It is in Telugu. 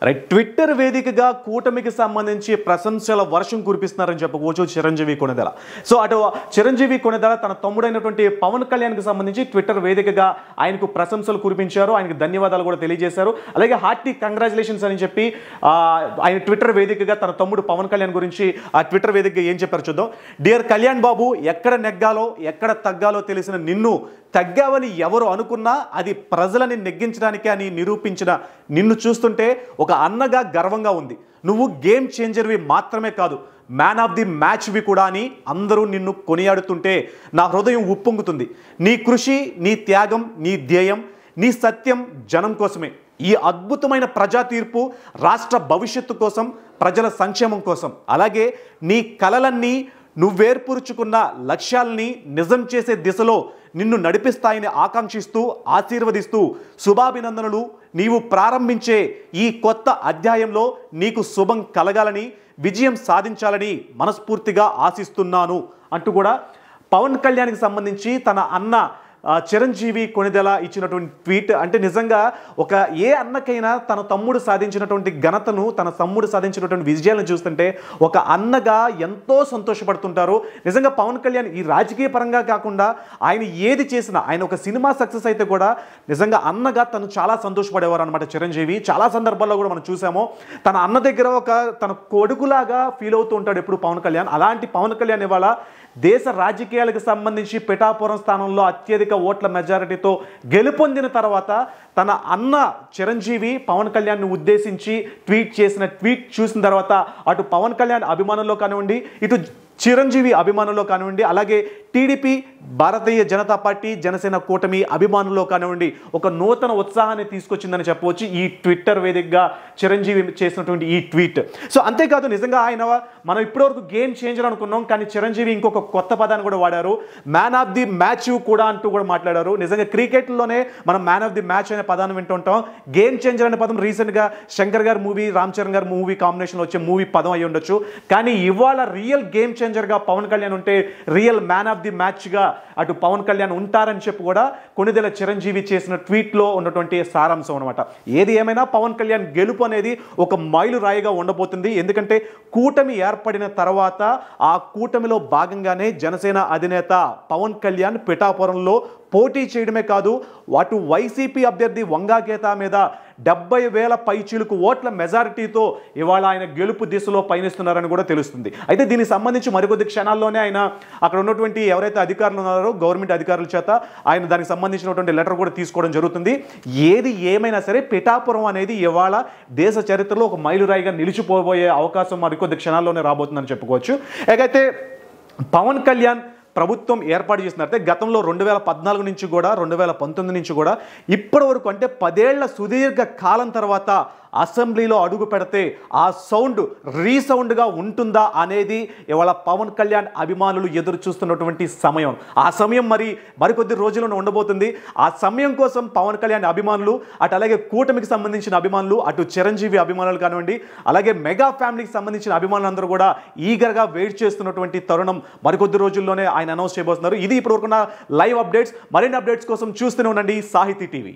రైట్. ట్విట్టర్ వేదికగా కూటమికి సంబంధించి ప్రశంసల వర్షం కురిపిస్తున్నారని చెప్పుకోవచ్చు చిరంజీవి కొణిదెల. సో అటు చిరంజీవి కొణిదెల తన తమ్ముడైనటువంటి పవన్ కళ్యాణ్కి సంబంధించి ట్విట్టర్ వేదికగా ఆయనకు ప్రశంసలు కురిపించారు, ఆయనకు ధన్యవాదాలు కూడా తెలియజేశారు. అలాగే హార్టీ కంగ్రాచులేషన్స్ అని చెప్పి ఆయన ట్విట్టర్ వేదికగా తన తమ్ముడు పవన్ కళ్యాణ్ గురించి ఆ ట్విట్టర్ వేదికగా ఏం చెప్పారు చూద్దాం. డియర్ కళ్యాణ్ బాబు, ఎక్కడ నెగ్గాలో ఎక్కడ తగ్గాలో తెలిసిన నిన్ను తగ్గావని ఎవరు అనుకున్నా అది ప్రజలని నెగ్గించడానికే అని నిరూపించిన నిన్ను చూస్తుంటే ఒక అన్నగా గర్వంగా ఉంది. నువ్వు గేమ్ చేంజర్వి మాత్రమే కాదు, మ్యాన్ ఆఫ్ ది మ్యాచ్వి కూడా అని అందరూ నిన్ను కొనియాడుతుంటే నా హృదయం ఉప్పొంగుతుంది. నీ కృషి, నీ త్యాగం, నీ ధ్యేయం, నీ సత్యం జనం కోసమే. ఈ అద్భుతమైన ప్రజా తీర్పు రాష్ట్ర భవిష్యత్తు కోసం, ప్రజల సంక్షేమం కోసం. అలాగే నీ కలలన్నీ, నువ్వేర్పరుచుకున్న లక్ష్యాలని నిజం చేసే దిశలో నిన్ను నడిపిస్తాయని ఆకాంక్షిస్తూ, ఆశీర్వదిస్తూ శుభాభినందనలు. నీవు ప్రారంభించే ఈ కొత్త అధ్యాయంలో నీకు శుభం కలగాలని, విజయం సాధించాలని మనస్ఫూర్తిగా ఆశిస్తున్నాను అంటూ కూడా పవన్ కళ్యాణ్కి సంబంధించి తన అన్న చిరంజీవి కొణిదెల ఇచ్చినటువంటి ట్వీట్. అంటే నిజంగా ఒక ఏ అన్నకైనా తన తమ్ముడు సాధించినటువంటి ఘనతను, తన తమ్ముడు సాధించినటువంటి విజయాలను చూస్తుంటే ఒక అన్నగా ఎంతో సంతోషపడుతుంటారు. నిజంగా పవన్ కళ్యాణ్ ఈ రాజకీయ పరంగా కాకుండా ఆయన ఏది చేసినా, ఆయన ఒక సినిమా సక్సెస్ అయితే కూడా నిజంగా అన్నగా తను చాలా సంతోషపడేవారు అనమాట చిరంజీవి. చాలా సందర్భాల్లో కూడా మనం చూసాము, తన అన్న దగ్గర ఒక తన కొడుకులాగా ఫీల్ అవుతూ ఉంటాడు ఎప్పుడు పవన్ కళ్యాణ్. అలాంటి పవన్ కళ్యాణ్ ఇవాళ దేశ రాజకీయాలకు సంబంధించి పిఠాపురం స్థానంలో అత్యధిక ఓట్ల మెజారిటీతో గెలుపొందిన తర్వాత తన అన్న చిరంజీవి పవన్ కళ్యాణ్ను ఉద్దేశించి ట్వీట్ చేసిన ట్వీట్ చూసిన తర్వాత అటు పవన్ కళ్యాణ్ అభిమానంలో కానివ్వండి, ఇటు చిరంజీవి అభిమానుల్లో కానివ్వండి, అలాగే టీడీపీ, భారతీయ జనతా పార్టీ, జనసేన కూటమి అభిమానుల్లో కానివ్వండి ఒక నూతన ఉత్సాహాన్ని తీసుకొచ్చిందని చెప్పవచ్చు ఈ ట్విట్టర్ వేదికగా చిరంజీవి చేసినటువంటి ఈ ట్వీట్. సో అంతేకాదు, నిజంగా ఆయన మనం ఇప్పటివరకు గేమ్ చేంజర్ అనుకున్నాం, కానీ చిరంజీవి ఇంకొక కొత్త పదాన్ని కూడా వాడారు, మ్యాన్ ఆఫ్ ది మ్యాచ్ కూడా అంటూ కూడా మాట్లాడారు. నిజంగా క్రికెట్లోనే మనం మ్యాన్ ఆఫ్ ది మ్యాచ్ అనే పదాన్ని వింటుంటాం. గేమ్ చేంజర్ అనే పదం రీసెంట్గా శంకర్ గారి మూవీ, రామ్ చరణ్ గారి మూవీ కాంబినేషన్లో వచ్చే మూవీ పదం అయి ఉండొచ్చు. కానీ ఇవాళ రియల్ గేమ్ చేంజర్గా పవన్ కళ్యాణ్ ఉంటే, రియల్ మ్యాన్ ఆఫ్ ది మ్యాచ్గా అటు పవన్ కళ్యాణ్ ఉంటారని చెప్పి కూడా కొణిదెల చిరంజీవి చేసిన ట్వీట్లో ఉన్నటువంటి సారాంశం అనమాట. ఏది ఏమైనా పవన్ కళ్యాణ్ గెలుపు అనేది ఒక మైలు రాయిగా ఉండబోతుంది. ఎందుకంటే కూటమి ఏర్పడిన తర్వాత ఆ కూటమిలో భాగంగానే జనసేన అధినేత పవన్ కళ్యాణ్ పిఠాపురంలో పోటీ చేయడమే కాదు, అటు వైసీపీ అభ్యర్థి వంగా గీత మీద 70,000 పైచీలకు ఓట్ల మెజారిటీతో ఇవాళ ఆయన గెలుపు దిశలో పయనిస్తున్నారని కూడా తెలుస్తుంది. అయితే దీనికి సంబంధించి మరికొద్ది క్షణాల్లోనే ఆయన అక్కడ ఉన్నటువంటి ఎవరైతే అధికారులు ఉన్నారో గవర్నమెంట్ అధికారుల చేత ఆయన దానికి సంబంధించినటువంటి లెటర్ కూడా తీసుకోవడం జరుగుతుంది. ఏది ఏమైనా సరే పిఠాపురం అనేది ఇవాళ దేశ చరిత్రలో ఒక మైలురాయిగా నిలిచిపోబోయే అవకాశం మరికొద్ది క్షణాల్లోనే రాబోతుందని చెప్పుకోవచ్చు. అయితే పవన్ కళ్యాణ్ ప్రభుత్వం ఏర్పాటు చేసినట్టే గతంలో 2014 నుంచి కూడా 2019 నుంచి కూడా ఇప్పటి వరకు అంటే 10 ఏళ్ల సుదీర్ఘ కాలం తర్వాత అసెంబ్లీలో అడుగు పెడితే ఆ సౌండ్ రీసౌండ్గా ఉంటుందా అనేది ఇవాళ పవన్ కళ్యాణ్ అభిమానులు ఎదురు చూస్తున్నటువంటి సమయం. ఆ సమయం మరికొద్ది రోజుల్లో ఉండబోతుంది. ఆ సమయం కోసం పవన్ కళ్యాణ్ అభిమానులు, అటు అలాగే కూటమికి సంబంధించిన అభిమానులు, అటు చిరంజీవి అభిమానులు కానివ్వండి, అలాగే మెగా ఫ్యామిలీకి సంబంధించిన అభిమానులందరూ కూడా ఈగర్గా వెయిట్ చేస్తున్నటువంటి తరుణం మరికొద్ది రోజుల్లోనే ఆయన అనౌన్స్ చేయబోతున్నారు. ఇది ఇప్పటివరకున్న లైవ్ అప్డేట్స్. మరిన్ని అప్డేట్స్ కోసం చూస్తూనే ఉండండి సాహితీ టీవీ.